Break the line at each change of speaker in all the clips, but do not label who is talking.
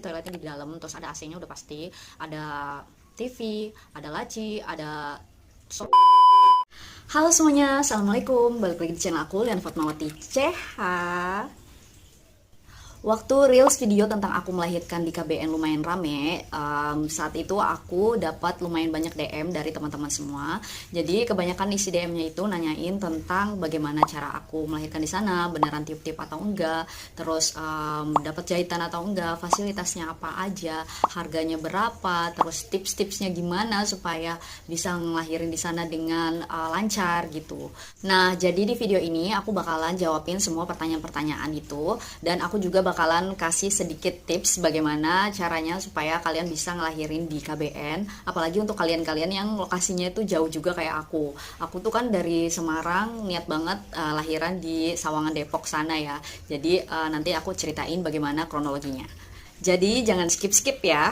toiletnya di dalam, terus ada AC-nya udah pasti, ada TV, ada laci, ada Halo semuanya, assalamualaikum. Balik lagi di channel aku, Lian Fatmawati CH. Waktu reels video tentang aku melahirkan di KBN lumayan rame, saat itu aku dapat lumayan banyak DM dari teman-teman semua. Jadi kebanyakan isi DM-nya itu nanyain tentang bagaimana cara aku melahirkan di sana, beneran tiup-tiup atau enggak, terus dapat jahitan atau enggak, fasilitasnya apa aja, harganya berapa, terus tips-tipsnya gimana supaya bisa ngelahirin di sana dengan lancar gitu. Nah, jadi di video ini aku bakalan jawabin semua pertanyaan-pertanyaan itu, dan aku juga bakalan kasih sedikit tips bagaimana caranya supaya kalian bisa ngelahirin di KBN, apalagi untuk kalian-kalian yang lokasinya itu jauh juga kayak aku. Aku tuh kan dari Semarang, niat banget lahiran di Sawangan Depok sana ya. Jadi nanti aku ceritain bagaimana kronologinya. Jadi jangan skip-skip ya.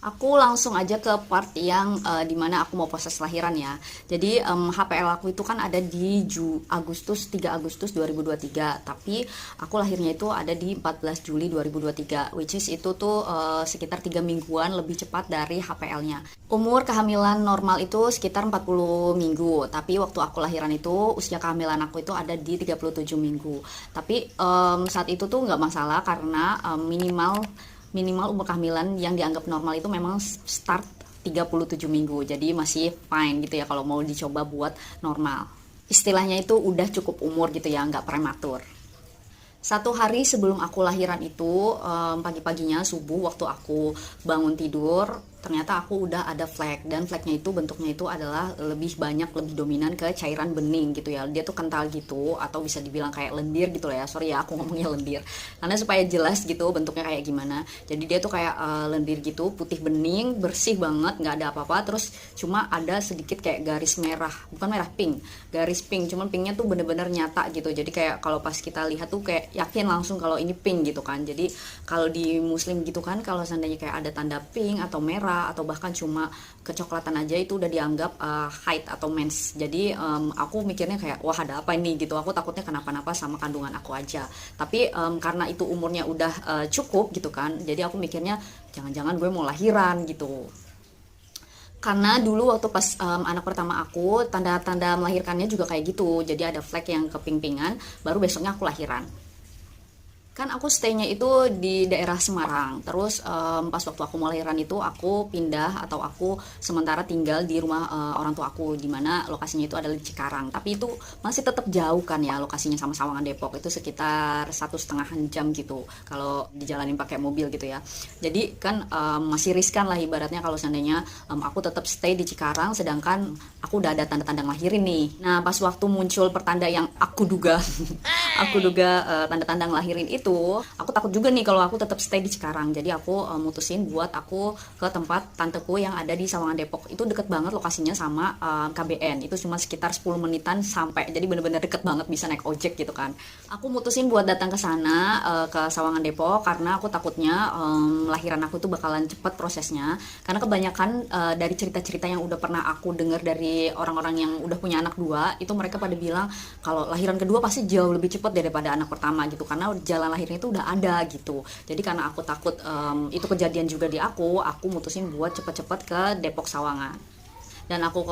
Aku langsung aja ke part yang dimana aku mau proses lahiran ya. Jadi HPL aku itu kan ada di 3 Agustus 2023, tapi aku lahirnya itu ada di 14 Juli 2023, which is itu tuh sekitar 3 mingguan lebih cepat dari HPL-nya. Umur kehamilan normal itu sekitar 40 minggu, tapi waktu aku lahiran itu usia kehamilan aku itu ada di 37 minggu. Tapi saat itu tuh nggak masalah karena minimal umur kehamilan yang dianggap normal itu memang start 37 minggu. Jadi masih fine gitu ya kalau mau dicoba buat normal. Istilahnya itu udah cukup umur gitu ya, nggak prematur. 1 hari sebelum aku lahiran itu, pagi-paginya subuh waktu aku bangun tidur, ternyata aku udah ada flek, dan fleknya itu bentuknya itu adalah lebih dominan ke cairan bening gitu ya. Dia tuh kental gitu, atau bisa dibilang kayak lendir gitu lah ya. Sorry ya aku ngomongnya lendir, karena supaya jelas gitu bentuknya kayak gimana. Jadi dia tuh kayak lendir gitu, putih bening, bersih banget, nggak ada apa-apa. Terus cuma ada sedikit kayak garis merah, bukan merah, pink, garis pink. Cuman pinknya tuh bener-bener nyata gitu. Jadi kayak kalau pas kita lihat tuh kayak yakin langsung kalau ini pink gitu kan. Jadi kalau di muslim gitu kan, kalau seandainya kayak ada tanda pink atau merah atau bahkan cuma kecoklatan aja itu udah dianggap haid atau mens. Jadi aku mikirnya kayak wah ada apa ini gitu. Aku takutnya kenapa-napa sama kandungan aku aja. Tapi karena itu umurnya udah cukup gitu kan. Jadi aku mikirnya jangan-jangan gue mau lahiran gitu. Karena dulu waktu pas anak pertama aku, tanda-tanda melahirkannya juga kayak gitu. Jadi ada flek yang keping-pingan, baru besoknya aku lahiran. Kan aku stay-nya itu di daerah Semarang. Terus pas waktu aku mau lahiran itu aku pindah atau aku sementara tinggal di rumah orang tua aku, di mana lokasinya itu adalah di Cikarang. Tapi itu masih tetap jauh kan ya lokasinya sama Sawangan Depok. Itu sekitar 1,5 jam gitu kalau dijalanin pakai mobil gitu ya. Jadi kan masih riskan lah ibaratnya kalau seandainya aku tetap stay di Cikarang sedangkan aku udah ada tanda-tanda ngelahirin nih. Nah, pas waktu muncul pertanda yang aku duga tanda-tanda ngelahirin itu, aku takut juga nih kalau aku tetap stay di Cikarang. Jadi aku mutusin buat aku ke tempat tanteku yang ada di Sawangan Depok. Itu deket banget lokasinya sama KBN. Itu cuma sekitar 10 menitan sampai. Jadi bener-bener deket banget, bisa naik ojek gitu kan. Aku mutusin buat datang ke sana, ke Sawangan Depok, karena aku takutnya lahiran aku tuh bakalan cepet prosesnya. Karena kebanyakan dari cerita-cerita yang udah pernah aku dengar dari orang-orang yang udah punya anak dua, itu mereka pada bilang kalau lahiran kedua pasti jauh lebih cepet daripada anak pertama gitu, karena jalan lahirnya itu udah ada gitu. Jadi karena aku takut itu kejadian juga di aku mutusin buat cepet-cepet ke Depok Sawangan. Dan aku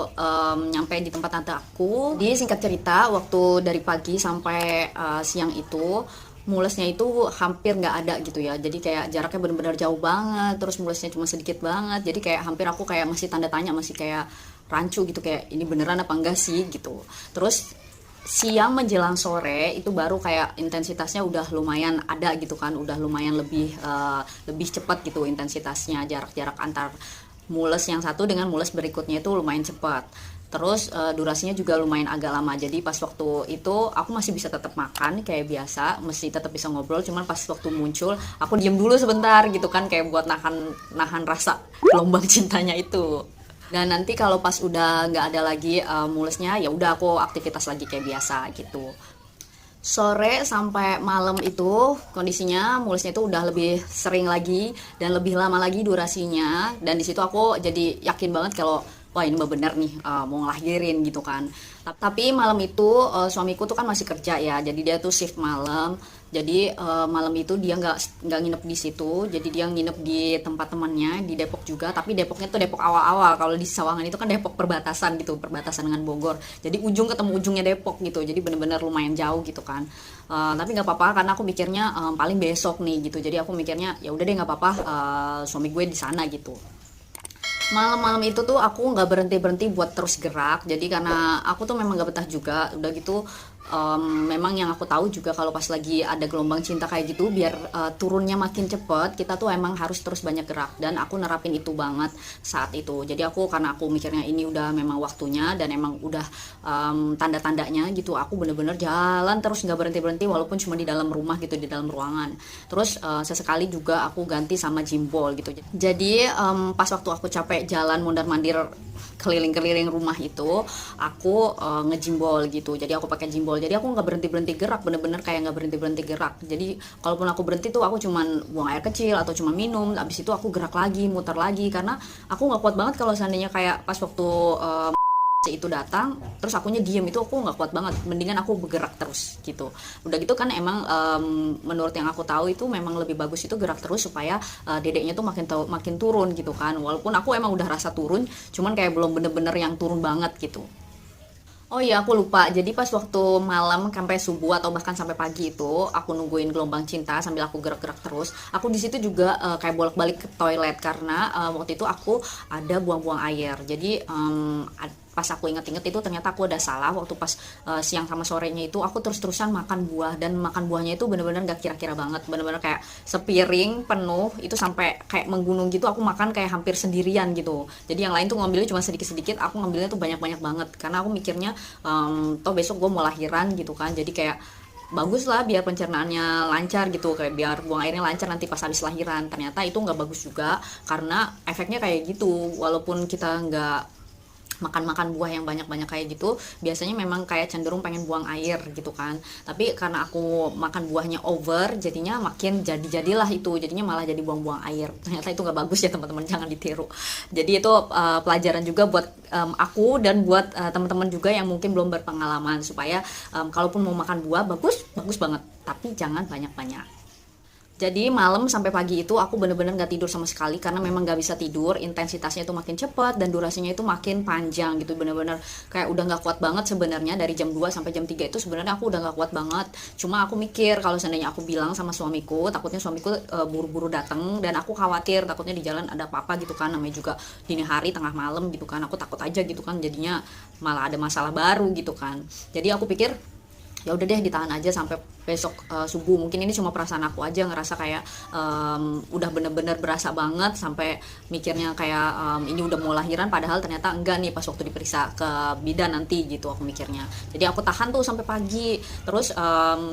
nyampe di tempat tante aku. Di singkat cerita, waktu dari pagi sampai siang itu mulesnya itu hampir nggak ada gitu ya. Jadi kayak jaraknya benar-benar jauh banget, terus mulesnya cuma sedikit banget. Jadi kayak hampir aku kayak masih tanda tanya, masih kayak rancu gitu, kayak ini beneran apa enggak sih gitu. Terus siang menjelang sore itu baru kayak intensitasnya udah lumayan ada gitu kan, udah lumayan lebih cepat gitu intensitasnya. Jarak antar mules yang satu dengan mules berikutnya itu lumayan cepat. Terus durasinya juga lumayan agak lama. Jadi pas waktu itu aku masih bisa tetap makan kayak biasa, masih tetap bisa ngobrol. Cuman pas waktu muncul aku diem dulu sebentar gitu kan, kayak buat nahan rasa gelombang cintanya itu. Dan nanti kalau pas udah nggak ada lagi mulesnya, ya udah aku aktivitas lagi kayak biasa gitu. Sore sampai malam itu kondisinya mulesnya itu udah lebih sering lagi dan lebih lama lagi durasinya. Dan di situ aku jadi yakin banget kalau wah ini mah bener nih mau ngelahirin gitu kan. Tapi malam itu suamiku tuh kan masih kerja ya, jadi dia tuh shift malam. Jadi malam itu dia nggak nginep di situ, jadi dia nginep di tempat temannya di Depok juga. Tapi Depoknya tuh Depok awal-awal. Kalau di Sawangan itu kan Depok perbatasan gitu, perbatasan dengan Bogor. Jadi ujung ketemu ujungnya Depok gitu. Jadi bener-bener lumayan jauh gitu kan. Tapi nggak apa-apa karena aku mikirnya paling besok nih gitu. Jadi aku mikirnya ya udah deh nggak apa-apa, suami gue di sana gitu. Malam-malam itu tuh aku nggak berhenti-berhenti buat terus gerak, jadi karena aku tuh memang nggak betah juga. Udah gitu memang yang aku tahu juga kalau pas lagi ada gelombang cinta kayak gitu, biar turunnya makin cepet, kita tuh emang harus terus banyak gerak, dan aku nerapin itu banget saat itu. Jadi aku, karena aku mikirnya ini udah memang waktunya dan emang udah tanda-tandanya gitu, aku bener-bener jalan terus nggak berhenti-berhenti walaupun cuma di dalam rumah gitu, di dalam ruangan. Terus sesekali juga aku ganti sama jimbol gitu. Jadi pas waktu aku capek jalan mondar-mandir keliling-keliling rumah itu, aku ngejimbol gitu. Jadi aku pakai jimbol, jadi aku nggak berhenti gerak, bener-bener kayak nggak berhenti gerak. Jadi kalaupun aku berhenti tuh aku cuman buang air kecil atau cuma minum, abis itu aku gerak lagi, muter lagi, karena aku nggak kuat banget kalau seandainya kayak pas waktu itu datang terus akunya diem, itu aku nggak kuat banget. Mendingan aku bergerak terus gitu. Udah gitu kan emang menurut yang aku tahu itu memang lebih bagus itu gerak terus supaya dedeknya tuh makin turun gitu kan. Walaupun aku emang udah rasa turun, cuman kayak belum bener-bener yang turun banget gitu. Oh iya, aku lupa. Jadi pas waktu malam sampai subuh atau bahkan sampai pagi itu, aku nungguin gelombang cinta sambil aku gerak-gerak terus. Aku di situ juga kayak bolak-balik ke toilet karena waktu itu aku ada buang-buang air. Jadi pas aku inget-inget itu ternyata aku ada salah waktu pas siang sama sorenya itu aku terus-terusan makan buah, dan makan buahnya itu bener-bener gak kira-kira banget, bener-bener kayak sepiring penuh itu sampai kayak menggunung gitu. Aku makan kayak hampir sendirian gitu, jadi yang lain tuh ngambilnya cuma sedikit-sedikit, aku ngambilnya tuh banyak-banyak banget karena aku mikirnya toh besok gue mau lahiran gitu kan, jadi kayak bagus lah biar pencernaannya lancar gitu, kayak biar buang airnya lancar nanti pas habis lahiran. Ternyata itu nggak bagus juga karena efeknya kayak gitu. Walaupun kita nggak makan buah yang banyak-banyak kayak gitu, biasanya memang kayak cenderung pengen buang air gitu kan. Tapi karena aku makan buahnya over, jadinya makin jadilah itu, jadinya malah jadi buang-buang air. Ternyata itu nggak bagus ya teman-teman, jangan ditiru. Jadi itu pelajaran juga buat aku dan buat teman-teman juga yang mungkin belum berpengalaman, supaya kalaupun mau makan buah bagus banget, tapi jangan banyak-banyak. Jadi malam sampai pagi itu aku bener-bener gak tidur sama sekali karena memang gak bisa tidur, intensitasnya itu makin cepat dan durasinya itu makin panjang gitu. Bener-bener kayak udah gak kuat banget sebenarnya. Dari jam 2 sampai jam 3 itu sebenarnya aku udah gak kuat banget. Cuma aku mikir kalau seandainya aku bilang sama suamiku, takutnya suamiku buru-buru datang, dan aku khawatir takutnya di jalan ada apa-apa gitu kan, namanya juga dini hari tengah malam gitu kan. Aku takut aja gitu kan, jadinya malah ada masalah baru gitu kan. Jadi aku pikir ya udah deh ditahan aja sampai besok subuh. Mungkin ini cuma perasaan aku aja, ngerasa kayak udah bener-bener berasa banget sampai mikirnya kayak ini udah mau lahiran, padahal ternyata enggak nih pas waktu diperiksa ke bidan nanti gitu aku mikirnya. Jadi aku tahan tuh sampai pagi. Terus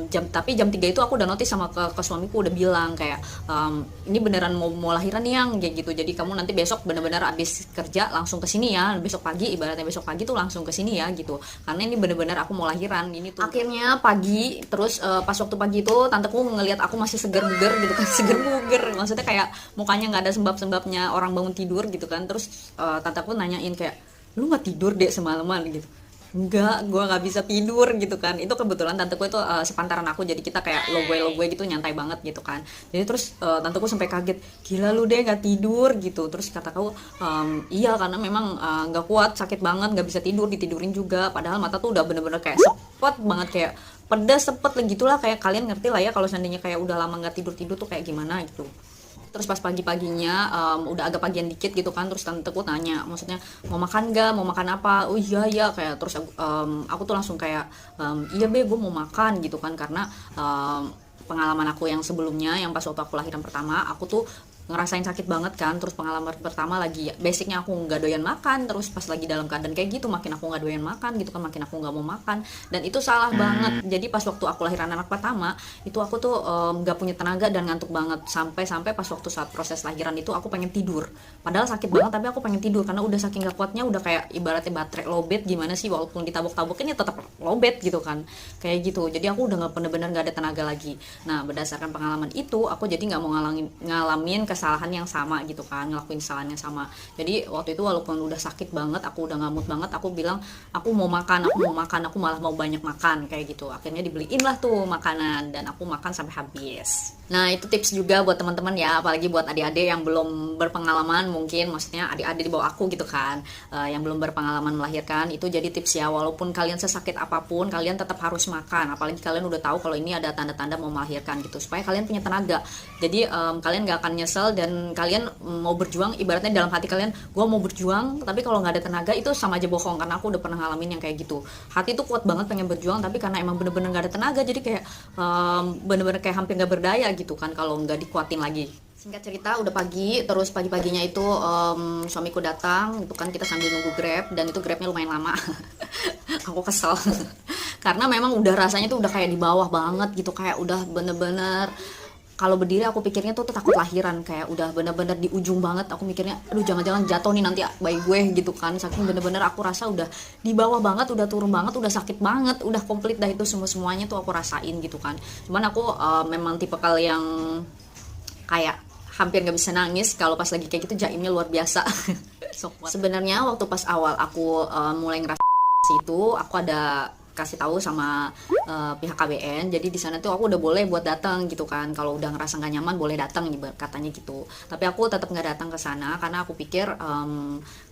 tapi jam 3 itu aku udah notice sama ke suamiku, udah bilang kayak ini beneran mau lahiran nih yang kayak gitu. Jadi kamu nanti besok bener-bener abis kerja langsung ke sini ya. Besok pagi, ibaratnya besok pagi tuh langsung ke sini ya gitu. Karena ini bener-bener aku mau lahiran ini tuh. Akhirnya pagi, terus pas waktu pagi itu tanteku ngelihat aku masih seger buger gitu kan, seger buger, maksudnya kayak mukanya nggak ada sembab-sembabnya orang bangun tidur gitu kan. Terus tanteku nanyain kayak, lu nggak tidur dek semalaman gitu. Enggak, gue nggak bisa tidur gitu kan. Itu kebetulan tanteku itu sepantaran aku, jadi kita kayak logue gitu, nyantai banget gitu kan. Jadi terus tanteku sampai kaget, gila lu deh nggak tidur gitu. Terus kataku, iya karena memang nggak kuat, sakit banget, nggak bisa tidur, ditidurin juga. Padahal mata tuh udah bener-bener kayak sepet banget, kayak pedas sepet lah gitulah, kayak kalian ngerti lah ya kalau seandainya kayak udah lama nggak tidur tuh kayak gimana gitu. Terus pas pagi-paginya udah agak pagian dikit gitu kan, terus tanteku tanya, maksudnya mau makan gak, mau makan apa? Oh iya ya, kayak terus aku tuh langsung kayak iya be, gue mau makan gitu kan, karena pengalaman aku yang sebelumnya, yang pas waktu aku lahiran pertama, aku tuh ngerasain sakit banget kan. Terus pengalaman pertama lagi, basicnya aku nggak doyan makan, terus pas lagi dalam keadaan kayak gitu makin aku nggak doyan makan gitu kan, makin aku nggak mau makan, dan itu salah banget. Jadi pas waktu aku lahiran anak pertama itu aku tuh nggak punya tenaga dan ngantuk banget, sampai pas waktu saat proses lahiran itu aku pengen tidur, padahal sakit banget tapi aku pengen tidur karena udah saking gak kuatnya, udah kayak ibaratnya baterai lowbat gimana sih, walaupun ditabok-tabokin ya tetap lowbat gitu kan, kayak gitu. Jadi aku udah nggak bener-bener nggak ada tenaga lagi. Nah berdasarkan pengalaman itu aku jadi nggak mau ngalamin kesalahan yang sama gitu kan, ngelakuin kesalahan yang sama. Jadi waktu itu walaupun udah sakit banget, aku udah ngamut banget, aku bilang aku mau makan, aku malah mau banyak makan kayak gitu. Akhirnya dibeliin lah tuh makanan dan aku makan sampai habis. Nah itu tips juga buat teman-teman ya, apalagi buat adik-adik yang belum berpengalaman, mungkin maksudnya adik-adik di bawah aku gitu kan, yang belum berpengalaman melahirkan. Itu jadi tips ya, walaupun kalian sesakit apapun kalian tetap harus makan, apalagi kalian udah tahu kalau ini ada tanda-tanda mau melahirkan gitu, supaya kalian punya tenaga. Jadi kalian gak akan nyesel dan kalian mau berjuang, ibaratnya dalam hati kalian, gue mau berjuang tapi kalau nggak ada tenaga itu sama aja bohong, karena aku udah pernah ngalamin yang kayak gitu. Hati tuh kuat banget pengen berjuang, tapi karena emang bener-bener gak ada tenaga, jadi kayak bener-bener kayak hampir gak berdaya gitu kan kalau nggak dikuatin lagi. Singkat cerita udah pagi, terus pagi-paginya itu suamiku datang, itu kan kita sambil nunggu Grab, dan itu Grabnya lumayan lama. Aku kesel karena memang udah rasanya tuh udah kayak di bawah banget gitu, kayak udah bener-bener kalau berdiri aku pikirnya tuh takut lahiran, kayak udah bener-bener di ujung banget. Aku mikirnya aduh jangan-jangan jatuh nih nanti bayi gue gitu kan, saking bener-bener aku rasa udah di bawah banget, udah turun banget, udah sakit banget, udah komplit dah itu semuanya tuh aku rasain gitu kan. Cuman aku memang tipe yang kayak hampir nggak bisa nangis kalau pas lagi kayak gitu, jaimnya luar biasa. Sebenarnya waktu pas awal aku mulai ngerasa itu, aku ada kasih tahu sama pihak KBN. Jadi di sana tuh aku udah boleh buat datang gitu kan, kalau udah ngerasa nggak nyaman boleh datang katanya gitu. Tapi aku tetap nggak datang ke sana karena aku pikir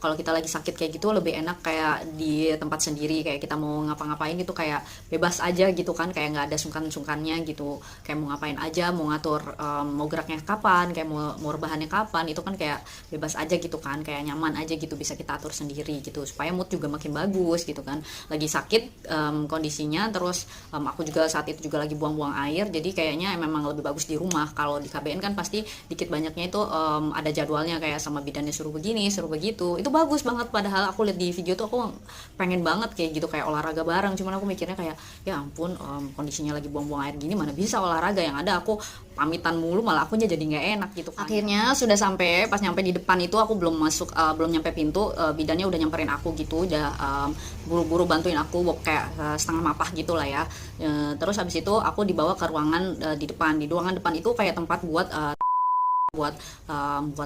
kalau kita lagi sakit kayak gitu lebih enak kayak di tempat sendiri, kayak kita mau ngapa-ngapain itu kayak bebas aja gitu kan, kayak nggak ada sungkan-sungkannya gitu, kayak mau ngapain aja, mau ngatur mau geraknya kapan, kayak mau rebahannya kapan, itu kan kayak bebas aja gitu kan, kayak nyaman aja gitu, bisa kita atur sendiri gitu supaya mood juga makin bagus gitu kan. Lagi sakit kondisinya, terus aku juga saat itu juga lagi buang-buang air, jadi kayaknya memang lebih bagus di rumah. Kalau di KBN kan pasti dikit banyaknya itu ada jadwalnya, kayak sama bidannya suruh begini suruh begitu, itu bagus banget. Padahal aku lihat di video tuh aku pengen banget kayak gitu, kayak olahraga bareng. Cuman aku mikirnya kayak ya ampun, kondisinya lagi buang-buang air gini mana bisa olahraga, yang ada aku pamitan mulu, malah akunya jadi nggak enak gitu kan. Akhirnya sudah sampai, pas nyampe di depan itu aku belum masuk, belum nyampe pintu, bidannya udah nyamperin aku gitu, udah buru-buru bantuin aku kayak setengah mapah gitu lah ya. Terus habis itu aku dibawa ke ruangan di depan. Di ruangan depan itu kayak tempat buat buat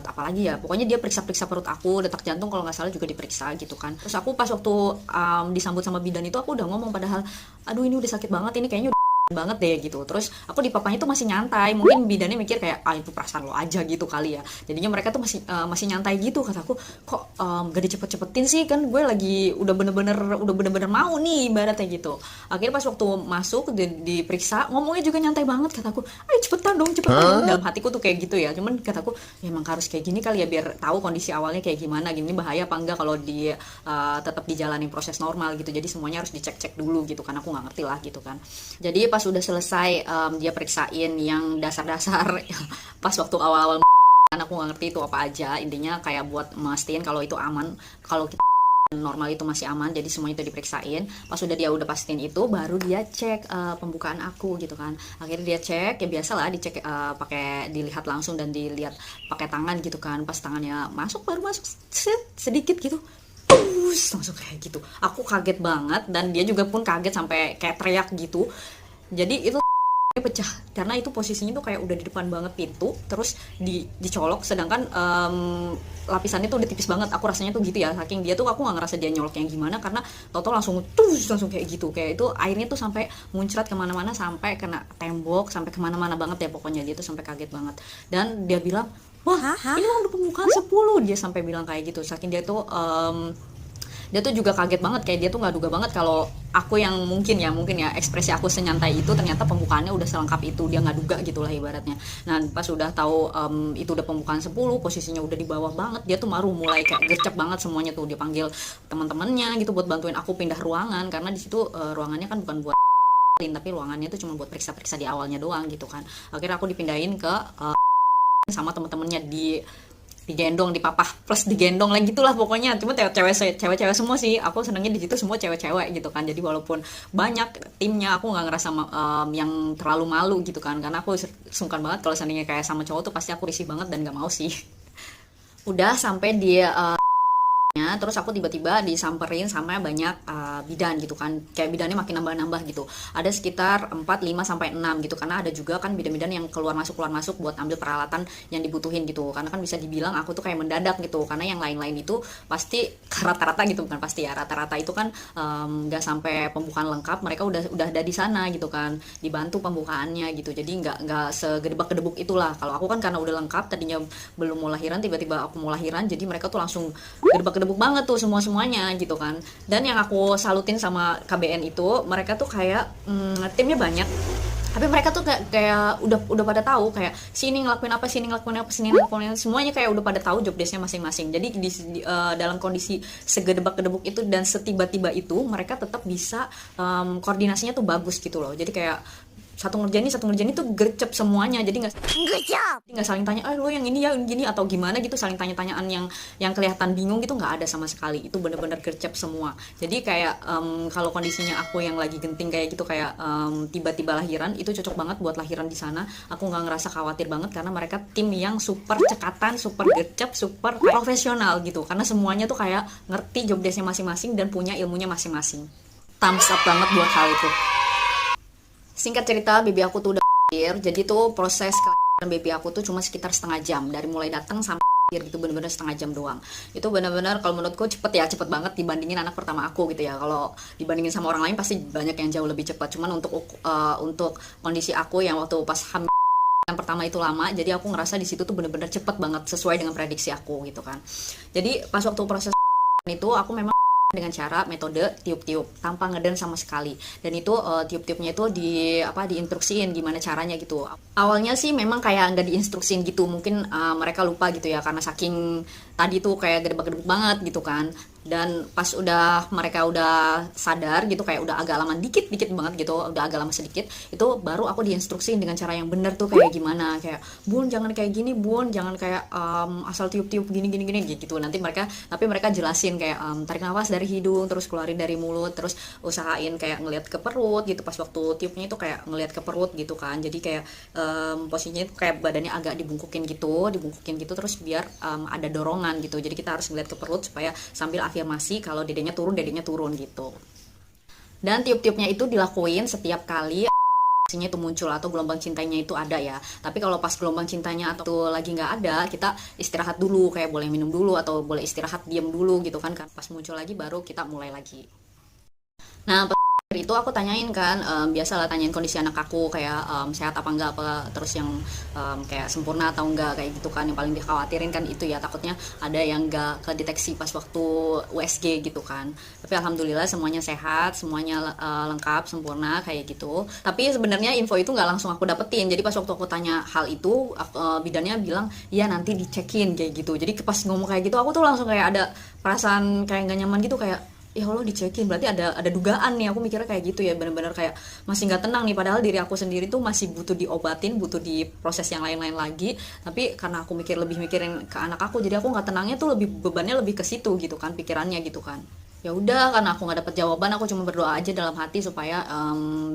apa lagi ya, pokoknya dia periksa perut aku, detak jantung kalau nggak salah juga diperiksa gitu kan. Terus aku pas waktu disambut sama bidan itu aku udah ngomong, padahal aduh ini udah sakit banget, ini kayaknya banget deh gitu. Terus aku di papanya tuh masih nyantai, mungkin bidannya mikir kayak itu perasaan lo aja gitu kali ya, jadinya mereka tuh masih nyantai gitu. Kataku kok gak dicepet-cepetin sih, kan gue lagi udah bener-bener mau nih ibaratnya gitu. Akhirnya pas waktu masuk diperiksa, ngomongnya juga nyantai banget. Kataku ayo cepetan dong. Dalam hatiku tuh kayak gitu ya, cuman kataku ya emang harus kayak gini kali ya, biar tahu kondisi awalnya kayak gimana, gini bahaya apa enggak kalau tetap dijalani proses normal gitu. Jadi semuanya harus dicek-cek dulu gitu kan, aku nggak ngerti lah gitu kan. Jadi pas udah selesai dia periksain yang dasar-dasar pas waktu awal-awal aku nggak ngerti itu apa aja, intinya kayak buat mastiin kalau itu aman, kalau kita normal itu masih aman. Jadi semuanya itu diperiksain. Pas dia udah pastiin itu, baru dia cek pembukaan aku gitu kan. Akhirnya dia cek, ya biasalah dicek pakai dilihat langsung dan dilihat pakai tangan gitu kan. Pas tangannya baru masuk sedikit gitu, langsung kayak gitu. Aku kaget banget dan dia juga pun kaget sampai kayak teriak gitu. Jadi itu pecah karena itu posisinya tuh kayak udah di depan banget pintu, terus dicolok, sedangkan lapisannya tuh udah tipis banget. Aku rasanya tuh gitu ya, saking dia tuh aku nggak ngerasa dia nyolok yang gimana, karena tau langsung kayak gitu, kayak itu airnya tuh sampai muncrat kemana-mana, sampai kena tembok, sampai kemana-mana banget ya pokoknya. Dia tuh sampai kaget banget dan dia bilang wah ini udah pembukaan 10, dia sampai bilang kayak gitu. Saking dia tuh juga kaget banget, kayak dia tuh nggak duga banget kalau aku yang mungkin ya ekspresi aku senyantai itu, ternyata pembukaannya udah selengkap itu. Dia nggak duga gitulah ibaratnya. Nah pas udah tahu itu udah pembukaan 10, posisinya udah di bawah banget, dia tuh baru mulai kayak gercep banget semuanya tuh. Dia panggil teman-temannya gitu buat bantuin aku pindah ruangan, karena di situ ruangannya kan bukan buat tapi ruangannya tuh cuma buat periksa-periksa di awalnya doang gitu kan. Akhirnya aku dipindahin ke sama teman-temannya, digendong, dipapah plus digendong lagi gitulah pokoknya. Cuma cewek-cewek semua sih, aku senengnya di situ semua cewek-cewek gitu kan. Jadi walaupun banyak timnya, aku nggak ngerasa yang terlalu malu gitu kan, karena aku sungkan banget kalau seandainya kayak sama cowok tuh pasti aku risih banget dan nggak mau sih. Udah sampai dia Terus aku tiba-tiba disamperin sama banyak bidan gitu kan, kayak bidannya makin nambah-nambah gitu, ada sekitar 4, 5 sampai 6 gitu, karena ada juga kan bidan-bidan yang keluar masuk buat ambil peralatan yang dibutuhin gitu, karena kan bisa dibilang aku tuh kayak mendadak gitu, karena yang lain-lain itu pasti rata-rata gitu, bukan pasti ya, rata-rata itu kan nggak sampai pembukaan lengkap mereka udah ada di sana gitu kan, dibantu pembukaannya gitu, jadi nggak segedebak-gedebuk itulah. Kalau aku kan karena udah lengkap, tadinya belum mau lahiran, tiba-tiba aku mau lahiran, jadi mereka tuh langsung gedebak-gedebuk banget tuh semuanya gitu kan. Dan yang aku salutin sama KBN itu, mereka tuh kayak timnya banyak, tapi mereka tuh kayak udah pada tahu kayak sini ngelakuin apa, sini ngelakuin apa, sini ngelakuin apa, semuanya kayak udah pada tahu job desknya masing-masing. Jadi dalam kondisi segedebak-gedebuk itu dan setiba-tiba itu mereka tetap bisa koordinasinya tuh bagus gitu loh. Jadi kayak satu ngerjain itu gercep semuanya, jadi nggak saling tanya lo yang ini ya gini atau gimana gitu, saling tanya-tanyaan yang kelihatan bingung gitu, nggak ada sama sekali. Itu bener-bener gercep semua. Jadi kayak kalau kondisinya aku yang lagi genting kayak gitu, kayak tiba-tiba lahiran, itu cocok banget buat lahiran di sana. Aku nggak ngerasa khawatir banget karena mereka tim yang super cekatan, super gercep, super profesional gitu, karena semuanya tuh kayak ngerti job desknya masing-masing dan punya ilmunya masing-masing. Thumbs up banget buat hal itu. Singkat cerita, baby aku tuh udah lahir, jadi tuh proses kelahiran baby aku tuh cuma sekitar setengah jam, dari mulai datang sampai lahir gitu, bener-bener setengah jam doang. Itu bener-bener kalau menurutku cepet banget dibandingin anak pertama aku gitu ya. Kalau dibandingin sama orang lain pasti banyak yang jauh lebih cepat. Cuman untuk kondisi aku yang waktu pas hamil yang pertama itu lama, jadi aku ngerasa di situ tuh bener-bener cepet banget sesuai dengan prediksi aku gitu kan. Jadi pas waktu proses itu aku memang dengan cara metode tiup-tiup tanpa ngeden sama sekali, dan itu tiup-tiupnya itu diinstruksiin gimana caranya gitu. Awalnya sih memang kayak nggak diinstruksiin gitu, mungkin mereka lupa gitu ya, karena saking tadi tuh kayak gedebak-gedebuk banget gitu kan. Dan pas mereka udah sadar gitu, kayak udah agak lama dikit banget gitu, udah agak lama sedikit, itu baru aku diinstruksiin dengan cara yang bener tuh kayak gimana, kayak bun jangan kayak gini, bun jangan kayak asal tiup-tiup gini gitu. Tapi mereka jelasin kayak tarik nafas dari hidung, terus keluarin dari mulut, terus usahain kayak ngelihat ke perut gitu. Pas waktu tiupnya itu kayak ngelihat ke perut gitu kan, jadi kayak posisinya itu kayak badannya agak dibungkukin gitu, terus biar ada dorongan gitu. Jadi kita harus ngelihat ke perut supaya sambil afirmasi kalau dedenya turun gitu. Dan tiup-tiupnya itu dilakuin setiap kali itu muncul atau gelombang cintanya itu ada ya. Tapi kalau pas gelombang cintanya atau lagi nggak ada, kita istirahat dulu, kayak boleh minum dulu atau boleh istirahat diam dulu gitu kan. Pas muncul lagi baru kita mulai lagi. Nah, itu aku tanyain kan, biasalah tanyain kondisi anak aku kayak sehat apa enggak, apa terus yang kayak sempurna atau enggak kayak gitu kan. Yang paling dikhawatirin kan itu ya, takutnya ada yang enggak kedeteksi pas waktu USG gitu kan. Tapi alhamdulillah semuanya sehat, semuanya lengkap, sempurna kayak gitu. Tapi sebenarnya info itu nggak langsung aku dapetin. Jadi pas waktu aku tanya hal itu, bidannya bilang ya nanti dicekin kayak gitu. Jadi pas ngomong kayak gitu aku tuh langsung kayak ada perasaan kayak nggak nyaman gitu, kayak ya Allah dicekin, berarti ada dugaan nih. Aku mikirnya kayak gitu ya, benar-benar kayak masih nggak tenang nih, padahal diri aku sendiri tuh masih butuh diobatin, butuh di proses yang lain-lain lagi. Tapi karena aku mikirin ke anak aku, jadi aku nggak tenangnya tuh bebannya lebih ke situ gitu kan, pikirannya gitu kan. Ya udah, karena aku nggak dapet jawaban, aku cuma berdoa aja dalam hati supaya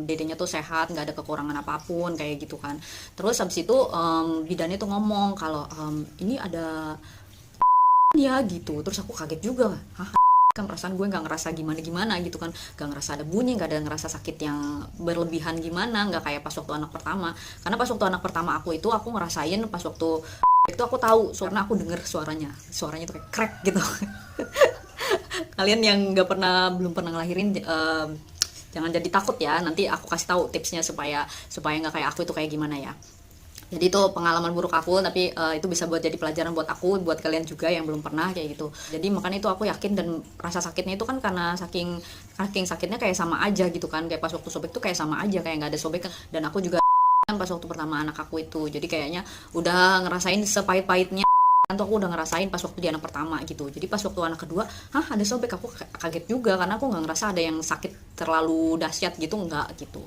dedenya tuh sehat, nggak ada kekurangan apapun kayak gitu kan. Terus habis itu bidannya tuh ngomong kalau ini ada ya gitu. Terus aku kaget juga, hah, kan perasaan gue nggak ngerasa gimana gitu kan, nggak ngerasa ada bunyi, nggak ada ngerasa sakit yang berlebihan gimana, nggak kayak pas waktu anak pertama. Karena pas waktu anak pertama aku ngerasain pas waktu itu aku tahu, karena aku denger suaranya tuh kayak crack gitu. Kalian yang belum pernah ngelahirin, jangan jadi takut ya, nanti aku kasih tahu tipsnya supaya nggak kayak aku itu kayak gimana ya. Jadi itu pengalaman buruk aku, tapi itu bisa buat jadi pelajaran buat aku, buat kalian juga yang belum pernah kayak gitu. Jadi makanya itu aku yakin, dan rasa sakitnya itu kan karena saking sakitnya kayak sama aja gitu kan, kayak pas waktu sobek tuh kayak sama aja, kayak nggak ada sobek. Dan aku juga kan pas waktu pertama anak aku itu, jadi kayaknya udah ngerasain sepahit-pahitnya kan tuh, aku udah ngerasain pas waktu di anak pertama gitu. Jadi pas waktu anak kedua, ada sobek, aku kaget juga karena aku nggak ngerasa ada yang sakit terlalu dahsyat gitu, nggak gitu.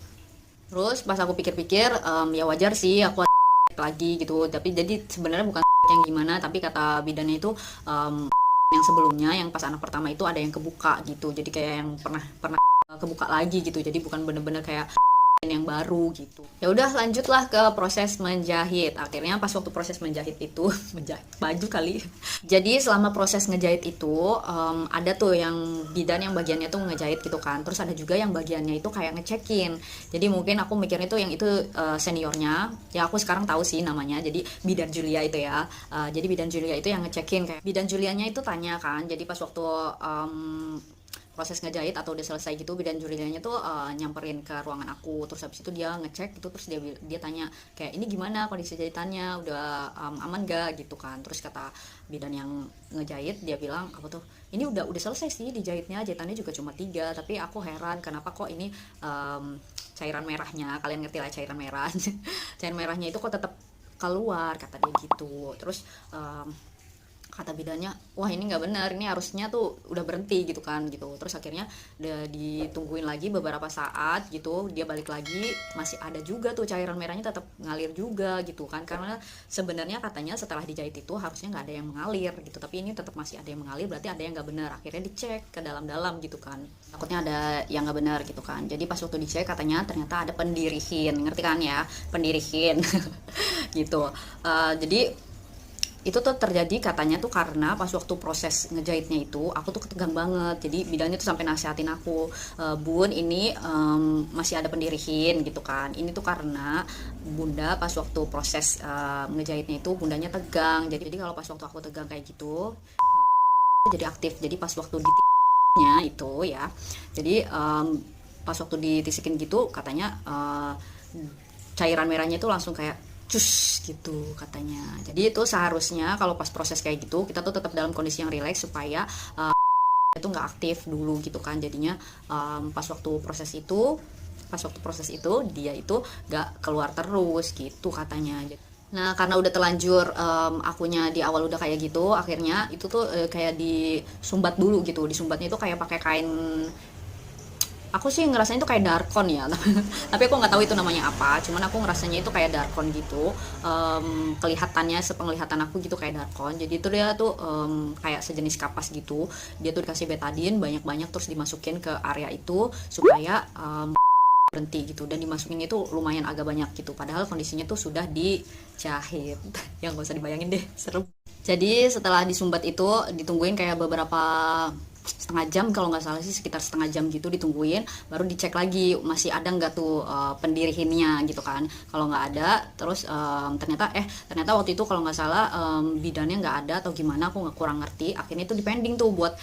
Terus pas aku pikir-pikir, ya wajar sih aku lagi gitu, tapi jadi sebenarnya bukan yang gimana, tapi kata bidannya itu yang sebelumnya, yang pas anak pertama itu ada yang kebuka gitu, jadi kayak yang pernah kebuka lagi gitu, jadi bukan bener-bener kayak yang baru gitu. Ya udah lanjutlah ke proses menjahit. Akhirnya pas waktu proses menjahit itu menjahit baju kali. Jadi selama proses ngejahit itu ada tuh yang bidan yang bagiannya tuh ngejahit gitu kan. Terus ada juga yang bagiannya itu kayak ngecekin. Jadi mungkin aku mikirnya tuh yang itu seniornya. Ya aku sekarang tahu sih namanya. Jadi bidan Julia itu ya. Jadi bidan Julia itu yang ngecekin, kayak bidan Julianya itu tanya kan. Jadi pas waktu proses ngejahit atau udah selesai gitu, bidan Julianya tuh nyamperin ke ruangan aku. Terus habis itu dia ngecek gitu, terus dia tanya kayak, ini gimana kondisi jahitannya, udah aman gak gitu kan. Terus kata bidan yang ngejahit, dia bilang apa tuh, ini udah selesai sih dijahitnya, jahitannya juga cuma 3, tapi aku heran kenapa kok ini cairan merahnya, kalian ngerti lah cairan merah cairan merahnya itu kok tetap keluar, kata dia gitu. Terus kata bidannya, wah ini nggak benar, ini harusnya tuh udah berhenti gitu kan gitu. Terus akhirnya ditungguin lagi beberapa saat gitu, dia balik lagi, masih ada juga tuh cairan merahnya tetap ngalir juga gitu kan, karena sebenarnya katanya setelah dijahit itu harusnya nggak ada yang mengalir gitu, tapi ini tetap masih ada yang mengalir, berarti ada yang nggak benar. Akhirnya dicek ke dalam-dalam gitu kan, takutnya ada yang nggak benar gitu kan. Jadi pas waktu dicek katanya ternyata ada pendirihin, ngerti kan ya, pendirihin gitu. Jadi itu tuh terjadi katanya tuh karena pas waktu proses ngejahitnya itu aku tuh ketegang banget. Jadi bidannya tuh sampai nasihatin aku, Bun ini masih ada pendirihin gitu kan, ini tuh karena bunda pas waktu proses ngejahitnya itu bundanya tegang. Jadi kalau pas waktu aku tegang kayak gitu jadi aktif. Jadi pas waktu ditiknya itu ya, jadi pas waktu ditisikin gitu katanya cairan merahnya itu langsung kayak cus gitu katanya. Jadi itu seharusnya kalau pas proses kayak gitu kita tuh tetap dalam kondisi yang rileks supaya itu nggak aktif dulu gitu kan. Jadinya pas waktu proses itu dia itu nggak keluar terus gitu katanya. Nah karena udah terlanjur akunya di awal udah kayak gitu, akhirnya itu tuh kayak disumbat dulu gitu. Disumbatnya itu kayak pakai kain, aku sih ngerasanya itu kayak darkon ya tapi aku nggak tahu itu namanya apa, cuman aku ngerasanya itu kayak darkon gitu. Kelihatannya sepenglihatan aku gitu kayak darkon. Jadi itu dia tuh kayak sejenis kapas gitu, dia tuh dikasih betadin banyak-banyak terus dimasukin ke area itu supaya berhenti gitu, dan dimasukin itu lumayan agak banyak gitu, padahal kondisinya tuh sudah dijahit yang gak usah dibayangin deh, serem. Jadi setelah disumbat itu ditungguin kayak beberapa setengah jam, kalau nggak salah sih sekitar setengah jam gitu ditungguin, baru dicek lagi masih ada nggak tuh pendirihinnya gitu kan. Kalau nggak ada, terus ternyata waktu itu kalau nggak salah bidannya nggak ada atau gimana, aku nggak kurang ngerti. Akhirnya itu dipending tuh buat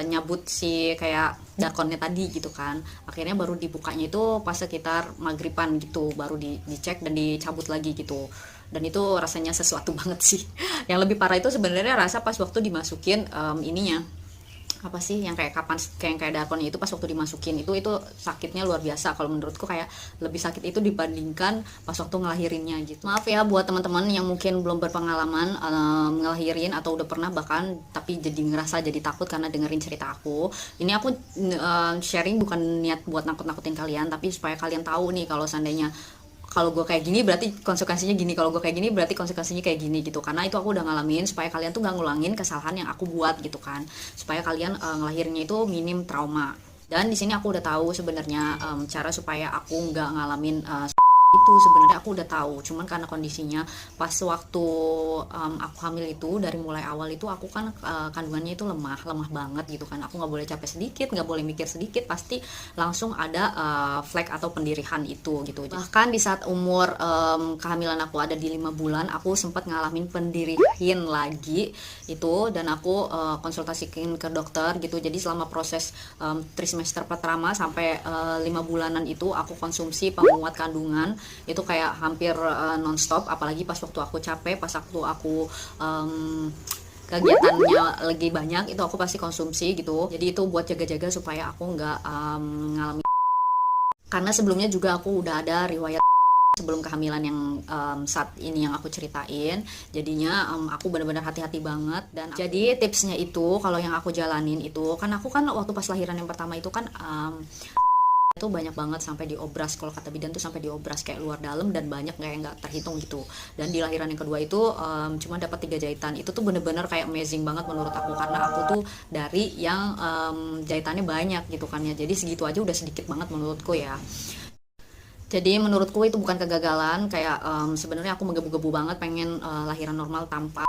nyabut si kayak darkonnya tadi gitu kan. Akhirnya baru dibukanya itu pas sekitar maghriban gitu, baru dicek dan dicabut lagi gitu. Dan itu rasanya sesuatu banget sih. Yang lebih parah itu sebenarnya rasa pas waktu dimasukin ininya, apa sih yang kayak kayak darkonnya itu pas waktu dimasukin itu sakitnya luar biasa. Kalau menurutku kayak lebih sakit itu dibandingkan pas waktu ngelahirinnya gitu. Maaf ya buat teman-teman yang mungkin belum berpengalaman ngelahirin atau udah pernah bahkan tapi jadi ngerasa jadi takut karena dengerin cerita aku. Ini aku sharing bukan niat buat nakut-nakutin kalian, tapi supaya kalian tahu nih kalau seandainya kalau gue kayak gini berarti konsekuensinya gini, kalau gue kayak gini berarti konsekuensinya kayak gini gitu. Karena itu aku udah ngalamin, supaya kalian tuh gak ngulangin kesalahan yang aku buat gitu kan, supaya kalian ngelahirnya itu minim trauma. Dan di sini aku udah tahu sebenarnya cara supaya aku nggak ngalamin itu sebenarnya aku udah tahu, cuman karena kondisinya pas waktu aku hamil itu dari mulai awal itu aku kan kandungannya itu lemah banget gitu kan. Aku nggak boleh capek sedikit, nggak boleh mikir sedikit, pasti langsung ada flek atau pendirihan itu gitu. Bahkan di saat umur kehamilan aku ada di 5 bulan aku sempat ngalamin pendirihan lagi itu, dan aku konsultasikin ke dokter gitu. Jadi selama proses trimester pertama sampai 5 bulanan itu aku konsumsi penguat kandungan itu kayak hampir nonstop. Apalagi pas waktu aku capek, pas waktu aku kegiatannya lagi banyak, itu aku pasti konsumsi gitu. Jadi itu buat jaga-jaga supaya aku nggak ngalamin, karena sebelumnya juga aku udah ada riwayat sebelum kehamilan yang saat ini yang aku ceritain. Jadinya aku benar-benar hati-hati banget. Dan jadi tipsnya itu kalau yang aku jalanin itu kan, aku kan waktu pas lahiran yang pertama itu kan itu banyak banget sampai diobras, kalau kata bidan tuh sampai diobras kayak luar dalam, dan banyak nggak terhitung gitu. Dan di lahiran yang kedua itu cuma dapat 3 jahitan. Itu tuh bener-bener kayak amazing banget menurut aku, karena aku tuh dari yang jahitannya banyak gitu kan ya, jadi segitu aja udah sedikit banget menurutku ya. Jadi menurutku itu bukan kegagalan, kayak sebenarnya aku menggebu-gebu banget pengen lahiran normal tanpa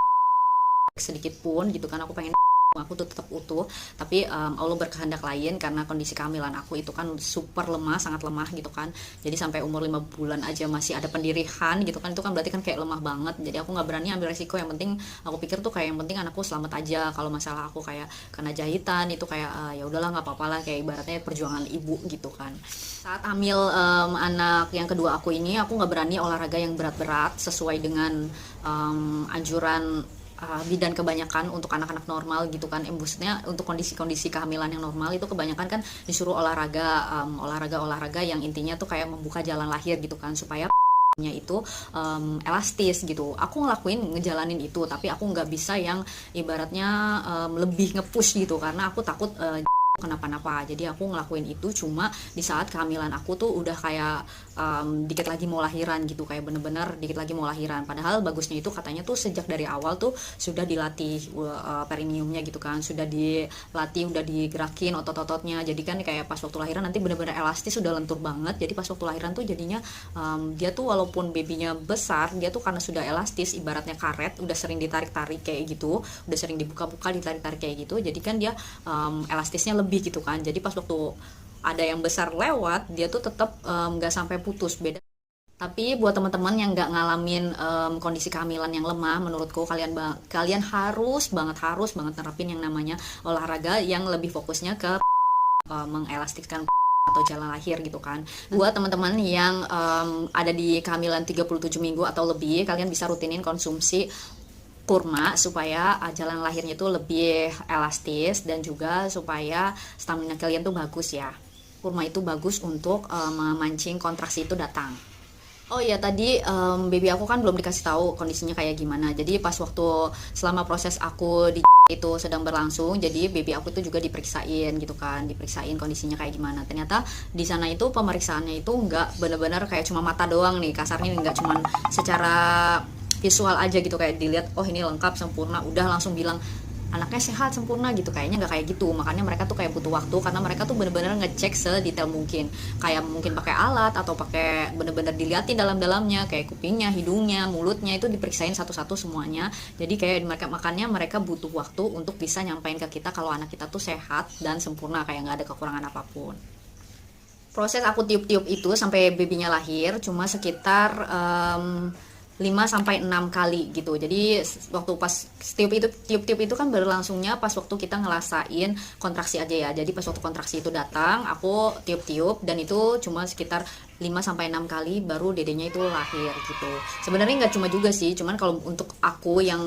sedikit pun gitu kan. Aku pengen aku tuh tetap utuh, tapi Allah berkehendak lain karena kondisi kehamilan aku itu kan super lemah, sangat lemah gitu kan. Jadi sampai umur 5 bulan aja masih ada pendirihan gitu kan, itu kan berarti kan kayak lemah banget. Jadi aku nggak berani ambil resiko, yang penting aku pikir tuh kayak yang penting anakku selamat aja. Kalau masalah aku kayak kena jahitan itu kayak ya udahlah nggak apa-apa lah, kayak ibaratnya perjuangan ibu gitu kan. Saat hamil anak yang kedua aku ini, aku nggak berani olahraga yang berat-berat sesuai dengan anjuran bidan kebanyakan untuk anak-anak normal gitu kan. Maksudnya untuk kondisi-kondisi kehamilan yang normal itu kebanyakan kan disuruh olahraga yang intinya tuh kayak membuka jalan lahir gitu kan, supaya nya itu elastis gitu. Aku ngejalanin itu, tapi aku nggak bisa yang ibaratnya lebih nge-push gitu, karena aku takut kenapa-napa. Jadi aku ngelakuin itu cuma di saat kehamilan aku tuh udah kayak dikit lagi mau lahiran gitu, kayak bener-bener dikit lagi mau lahiran. Padahal bagusnya itu katanya tuh sejak dari awal tuh sudah dilatih perineumnya gitu kan, sudah dilatih, udah digerakin otot-ototnya. Jadi kan kayak pas waktu lahiran nanti bener-bener elastis, sudah lentur banget. Jadi pas waktu lahiran tuh jadinya dia tuh walaupun babynya besar, dia tuh karena sudah elastis, ibaratnya karet, udah sering ditarik-tarik kayak gitu, udah sering dibuka-buka, ditarik-tarik kayak gitu. Jadi kan dia elastisnya lebih gitu kan. Jadi pas waktu ada yang besar lewat, dia tuh tetap nggak sampai putus. Beda. Tapi buat teman-teman yang nggak ngalamin kondisi kehamilan yang lemah, menurutku kalian harus banget nerapin yang namanya olahraga yang lebih fokusnya ke mengelastikkan atau jalan lahir gitu kan. Buat teman-teman yang ada di kehamilan 37 minggu atau lebih, kalian bisa rutinin konsumsi kurma supaya jalan lahirnya itu lebih elastis, dan juga supaya stamina kalian tuh bagus ya. Kurma itu bagus untuk memancing kontraksi itu datang. Oh iya, tadi baby aku kan belum dikasih tahu kondisinya kayak gimana. Jadi pas waktu selama proses aku di itu sedang berlangsung, jadi baby aku itu juga diperiksain gitu kan, diperiksain kondisinya kayak gimana. Ternyata di sana itu pemeriksaannya itu nggak bener-bener kayak cuma mata doang nih, kasarnya nggak cuma secara visual aja gitu, kayak dilihat oh ini lengkap sempurna, udah langsung bilang anaknya sehat sempurna gitu. Kayaknya nggak kayak gitu. Makanya mereka tuh kayak butuh waktu, karena mereka tuh bener-bener ngecek sedetail mungkin, kayak mungkin pakai alat atau pakai bener-bener diliatin dalam-dalamnya, kayak kupingnya, hidungnya, mulutnya, itu diperiksain satu-satu semuanya. Jadi kayak makanya mereka butuh waktu untuk bisa nyampein ke kita kalau anak kita tuh sehat dan sempurna, kayak nggak ada kekurangan apapun. Proses aku tiup-tiup itu sampai babynya lahir cuma sekitar 5-6 kali gitu. Jadi waktu pas tiup-tiup itu kan berlangsungnya pas waktu kita ngerasain kontraksi aja ya. Jadi pas waktu kontraksi itu datang, aku tiup-tiup, dan itu cuma sekitar 5-6 kali baru dedenya itu lahir gitu. Sebenarnya nggak cuma juga sih, cuman kalau untuk aku yang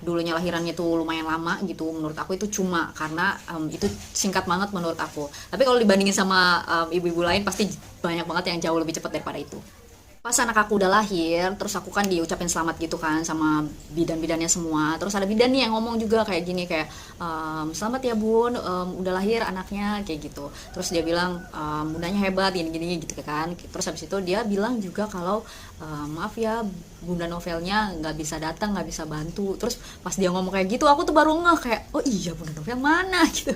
dulunya lahirannya tuh lumayan lama gitu, menurut aku itu cuma karena itu singkat banget menurut aku. Tapi kalau dibandingin sama ibu-ibu lain pasti banyak banget yang jauh lebih cepat daripada itu. Pas anak aku udah lahir, terus aku kan diucapin selamat gitu kan sama bidan-bidannya semua. Terus ada bidan nih yang ngomong juga kayak gini, kayak selamat ya bun, udah lahir anaknya kayak gitu. Terus dia bilang bundanya hebat gini-gini gitu kan. Terus habis itu dia bilang juga kalau maaf ya bunda novelnya nggak bisa datang, nggak bisa bantu. Terus pas dia ngomong kayak gitu, aku tuh baru ngeh kayak oh iya bunda novel mana gitu.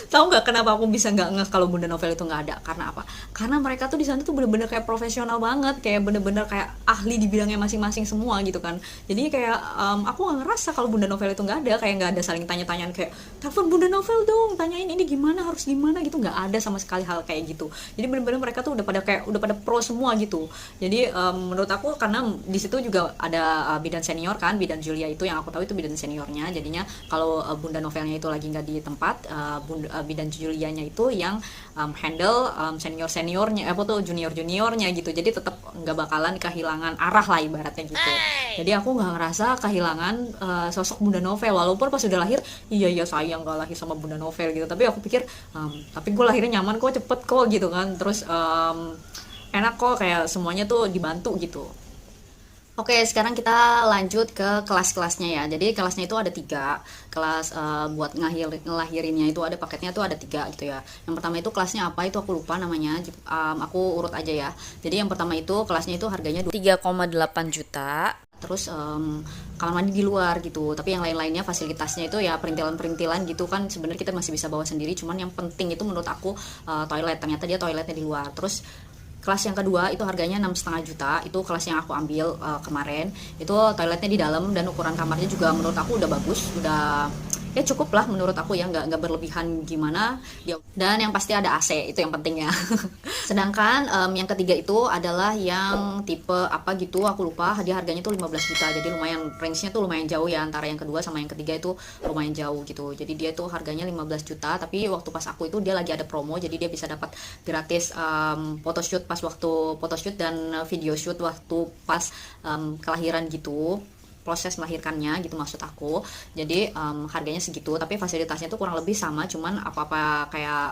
Tahu nggak kenapa aku bisa nggak ngeh kalau bunda novel itu nggak ada? Karena apa? Karena mereka tuh di sana tuh bener-bener kayak profesional banget, kayak bener-bener kayak ahli di bidangnya masing-masing semua gitu kan. Jadi kayak aku nggak ngerasa kalau bunda novel itu nggak ada, kayak nggak ada saling tanya-tanyaan kayak telepon bunda novel dong, tanyain ini gimana, harus gimana gitu, nggak ada sama sekali hal kayak gitu. Jadi bener-bener mereka tuh udah pada pro semua gitu. Jadi menurut aku karena di situ juga ada bidan senior kan, bidan Julia itu yang aku tahu itu bidan seniornya. Jadinya kalau bunda novelnya itu lagi nggak di tempat, bidan Julianya itu yang handle seniornya apa tuh juniornya gitu. Jadi tetap nggak bakalan kehilangan arah lah ibaratnya gitu. Jadi aku nggak ngerasa kehilangan sosok bunda novel, walaupun pas udah lahir iya sayang nggak lahir sama bunda novel gitu. Tapi aku pikir tapi gue lahirnya nyaman kok, cepet kok gitu kan. Terus enak kok, kayak semuanya tuh dibantu gitu. Oke, sekarang kita lanjut ke kelas-kelasnya ya. Jadi kelasnya itu ada 3 kelas, buat ngelahirinnya itu ada paketnya tuh ada 3 gitu ya. Yang pertama itu kelasnya apa itu aku lupa namanya, aku urut aja ya. Jadi yang pertama itu kelasnya itu harganya 3,8 juta. Terus kamar mandi di luar gitu. Tapi yang lain-lainnya fasilitasnya itu ya perintilan-perintilan gitu kan, sebenarnya kita masih bisa bawa sendiri. Cuman yang penting itu menurut aku toilet, ternyata dia toiletnya di luar. Terus Kelas yang kedua itu harganya 6,5 juta, itu kelas yang aku ambil kemarin. Itu toiletnya di dalam dan ukuran kamarnya juga menurut aku udah bagus, udah ya cukup lah menurut aku ya, nggak berlebihan gimana dia, dan yang pasti ada AC, itu yang penting ya. Sedangkan yang ketiga itu adalah yang tipe apa gitu aku lupa, dia harganya tuh 15 juta, jadi lumayan range-nya tuh lumayan jauh ya, antara yang kedua sama yang ketiga itu lumayan jauh gitu. Jadi dia tuh harganya 15 juta, tapi waktu pas aku itu dia lagi ada promo, jadi dia bisa dapat gratis photoshoot pas waktu photoshoot dan video shoot waktu pas kelahiran gitu, proses melahirkannya gitu maksud aku. Jadi harganya segitu, tapi fasilitasnya tuh kurang lebih sama, cuman apa-apa kayak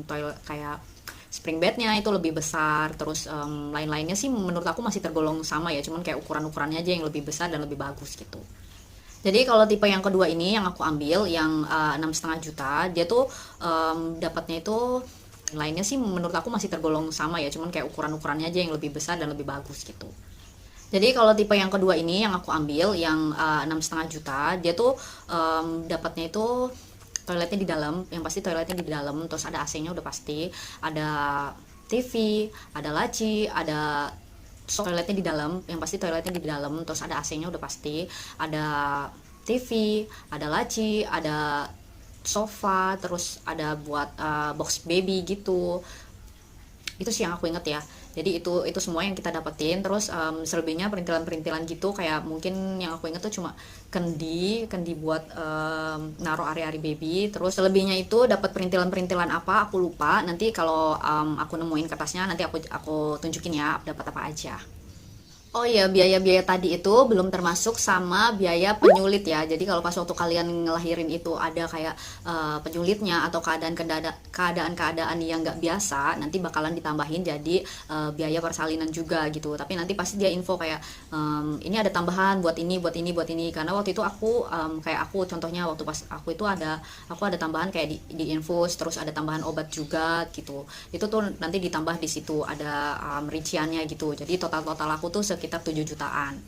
toilet, kayak spring bednya itu lebih besar, terus lain-lainnya sih menurut aku masih tergolong sama ya, cuman kayak ukuran-ukurannya aja yang lebih besar dan lebih bagus gitu. Jadi kalau tipe yang kedua ini yang aku ambil yang 6,5 juta, dia tuh dapatnya itu lainnya sih menurut aku masih tergolong sama ya, cuman kayak ukuran-ukurannya aja yang lebih besar dan lebih bagus gitu. Jadi kalau tipe yang kedua ini yang aku ambil yang 6,5 juta, dia tuh dapatnya itu toiletnya di dalam, yang pasti toiletnya di dalam, terus ada AC-nya udah pasti, ada TV, ada laci, ada toiletnya di dalam, yang pasti toiletnya di dalam, terus ada AC-nya udah pasti, ada TV, ada laci, ada sofa, terus ada buat box baby gitu. Itu sih yang aku inget ya. Jadi itu semua yang kita dapetin. Terus selebihnya perintilan-perintilan gitu, kayak mungkin yang aku inget tuh cuma kendi buat naruh ari-ari baby. Terus selebihnya itu dapat perintilan-perintilan apa aku lupa, nanti kalau aku nemuin kertasnya nanti aku tunjukin ya dapat apa aja. Oh iya, biaya-biaya tadi itu belum termasuk sama biaya penyulit ya. Jadi kalau pas waktu kalian ngelahirin itu ada kayak penyulitnya atau keadaan-keadaan yang nggak biasa, nanti bakalan ditambahin jadi biaya persalinan juga gitu. Tapi nanti pasti dia info kayak ini ada tambahan buat ini, buat ini, buat ini. Karena waktu itu aku kayak aku contohnya waktu pas aku itu aku ada tambahan kayak di infus, terus ada tambahan obat juga gitu. Itu tuh nanti ditambah di situ ada rinciannya gitu. Jadi total aku tuh sekitar 7 jutaan.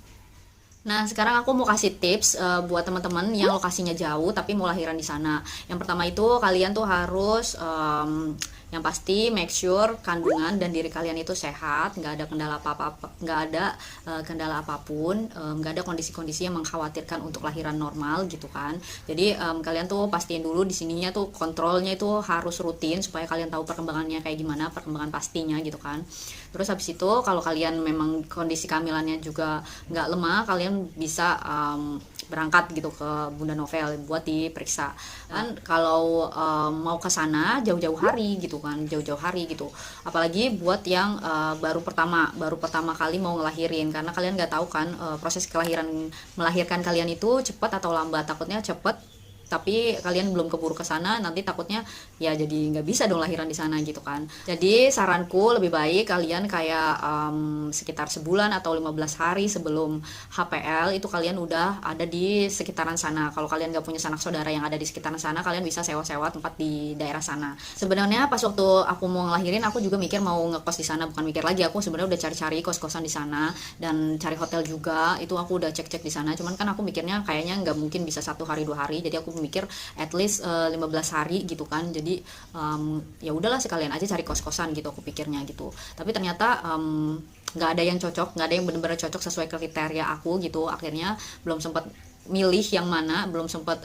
Nah, sekarang aku mau kasih tips buat teman-teman yang lokasinya jauh tapi mau lahiran di sana. Yang pertama itu kalian tuh harus yang pasti make sure kandungan dan diri kalian itu sehat, nggak ada kendala apa-apa, nggak ada kendala apapun, nggak ada kondisi-kondisi yang mengkhawatirkan untuk lahiran normal gitu kan. Jadi kalian tuh pastiin dulu di sininya tuh kontrolnya itu harus rutin supaya kalian tahu perkembangannya kayak gimana, perkembangan pastinya gitu kan. Terus habis itu kalau kalian memang kondisi kehamilannya juga nggak lemah, kalian bisa berangkat gitu ke Bunda Novel buat diperiksa. Dan kalau mau ke sana jauh-jauh hari gitu kan, jauh-jauh hari gitu. Apalagi buat yang baru pertama kali mau ngelahirin, karena kalian nggak tahu kan proses melahirkan kalian itu cepat atau lambat. Takutnya cepat tapi kalian belum keburu ke sana, nanti takutnya ya jadi nggak bisa dong lahiran di sana gitu kan. Jadi saranku lebih baik kalian kayak sekitar sebulan atau 15 hari sebelum HPL itu kalian udah ada di sekitaran sana. Kalau kalian nggak punya sanak saudara yang ada di sekitaran sana, kalian bisa sewa-sewa tempat di daerah sana. Sebenarnya pas waktu aku mau ngelahirin aku juga mikir mau ngekos di sana, bukan mikir lagi, aku sebenarnya udah cari-cari kos-kosan di sana dan cari hotel juga, itu aku udah cek-cek di sana. Cuman kan aku mikirnya kayaknya nggak mungkin bisa 1 hari 2 hari, jadi aku mikir at least 15 hari gitu kan. Jadi ya udahlah sekalian aja cari kos-kosan gitu aku pikirnya gitu. Tapi ternyata nggak ada yang cocok, nggak ada yang benar-benar cocok sesuai kriteria aku gitu. Akhirnya belum sempat milih yang mana, belum sempat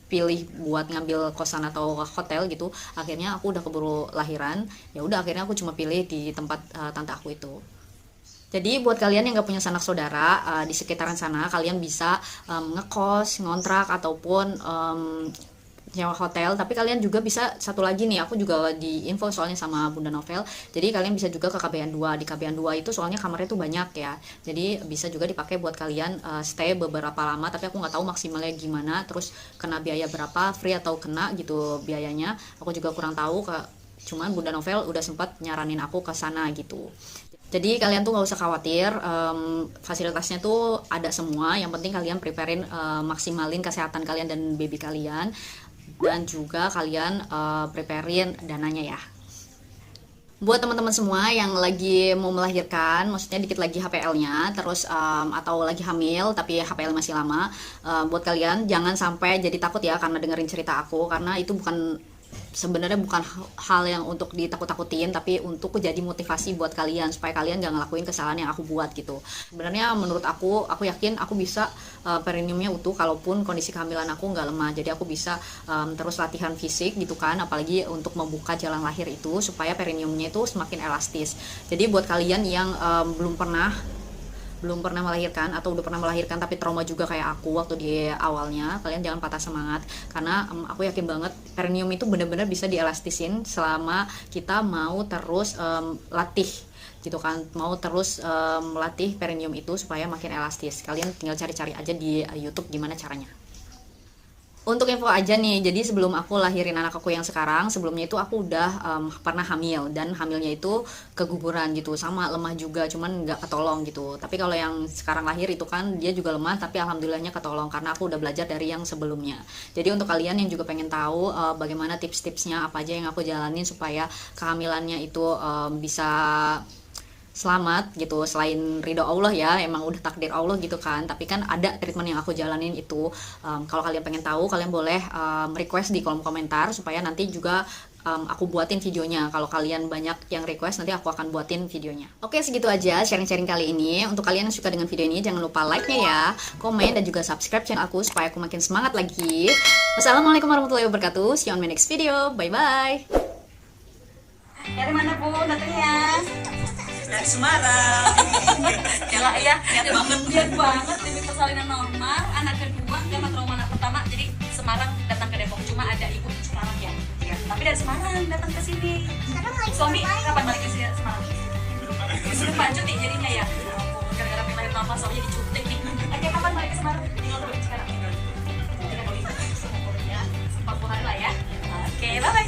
pilih buat ngambil kosan atau hotel gitu. Akhirnya aku udah keburu lahiran, ya udah akhirnya aku cuma pilih di tempat tante aku itu. Jadi buat kalian yang gak punya sanak saudara di sekitaran sana, kalian bisa ngekos, ngontrak, ataupun nyewa hotel. Tapi kalian juga bisa satu lagi nih, aku juga di info soalnya sama Bunda Novel. Jadi kalian bisa juga ke KBN 2. Di KBN 2 itu soalnya kamarnya tuh banyak ya. Jadi bisa juga dipakai buat kalian stay beberapa lama. Tapi aku nggak tahu maksimalnya gimana. Terus kena biaya berapa, free atau kena gitu biayanya. Aku juga kurang tahu. Cuman Bunda Novel udah sempat nyaranin aku ke sana gitu. Jadi kalian tuh nggak usah khawatir, fasilitasnya tuh ada semua. Yang penting kalian preparein, maksimalin kesehatan kalian dan baby kalian, dan juga kalian preparein dananya ya. Buat teman-teman semua yang lagi mau melahirkan, maksudnya dikit lagi HPL-nya, terus atau lagi hamil tapi HPL masih lama, buat kalian jangan sampai jadi takut ya karena dengerin cerita aku, karena itu bukan sebenarnya bukan hal yang untuk ditakut-takutin, tapi untuk jadi motivasi buat kalian supaya kalian gak ngelakuin kesalahan yang aku buat gitu. Sebenarnya menurut aku yakin aku bisa perineumnya utuh kalaupun kondisi kehamilan aku nggak lemah. Jadi aku bisa terus latihan fisik gitu kan, apalagi untuk membuka jalan lahir itu supaya perineumnya itu semakin elastis. Jadi buat kalian yang belum pernah melahirkan atau udah pernah melahirkan tapi trauma juga kayak aku waktu di awalnya, kalian jangan patah semangat karena aku yakin banget perineum itu benar-benar bisa dielastisin selama kita mau terus latih gitu kan, mau terus melatih perineum itu supaya makin elastis. Kalian tinggal cari-cari aja di YouTube gimana caranya. Untuk info aja nih, jadi sebelum aku lahirin anak aku yang sekarang, sebelumnya itu aku udah pernah hamil, dan hamilnya itu keguguran gitu, sama lemah juga, cuman nggak ketolong gitu. Tapi kalau yang sekarang lahir itu kan dia juga lemah, tapi alhamdulillahnya ketolong karena aku udah belajar dari yang sebelumnya. Jadi untuk kalian yang juga pengen tahu bagaimana tips-tipsnya apa aja yang aku jalanin supaya kehamilannya itu bisa selamat gitu, selain ridho Allah ya, emang udah takdir Allah gitu kan, tapi kan ada treatment yang aku jalanin itu. Kalau kalian pengen tahu, kalian boleh request di kolom komentar supaya nanti juga aku buatin videonya. Kalau kalian banyak yang request, nanti aku akan buatin videonya. Oke, segitu aja sharing-sharing kali ini. Untuk kalian yang suka dengan video ini, jangan lupa like-nya ya, komen, dan juga subscribe channel aku supaya aku makin semangat lagi. Wassalamualaikum warahmatullahi wabarakatuh. See you on my next video. Bye-bye.
Dari mana Bu datangnya?
Dari Semarang.
Yalah ya, lihat banget demi persalinan normal, anak kedua sama trauma anak pertama. Jadi Semarang datang ke Depok, cuma ada ibu di Semarang ya. Tapi dari Semarang datang ke sini. Suami kapan balik ke Semarang? Sudah Pak cuti jadinya ya. Gara-gara pengen normal soalnya dicutik nih. Oke, kapan balik ke Semarang? Tinggal dulu sekarang. 40 hari lah ya. Oke, bye-bye.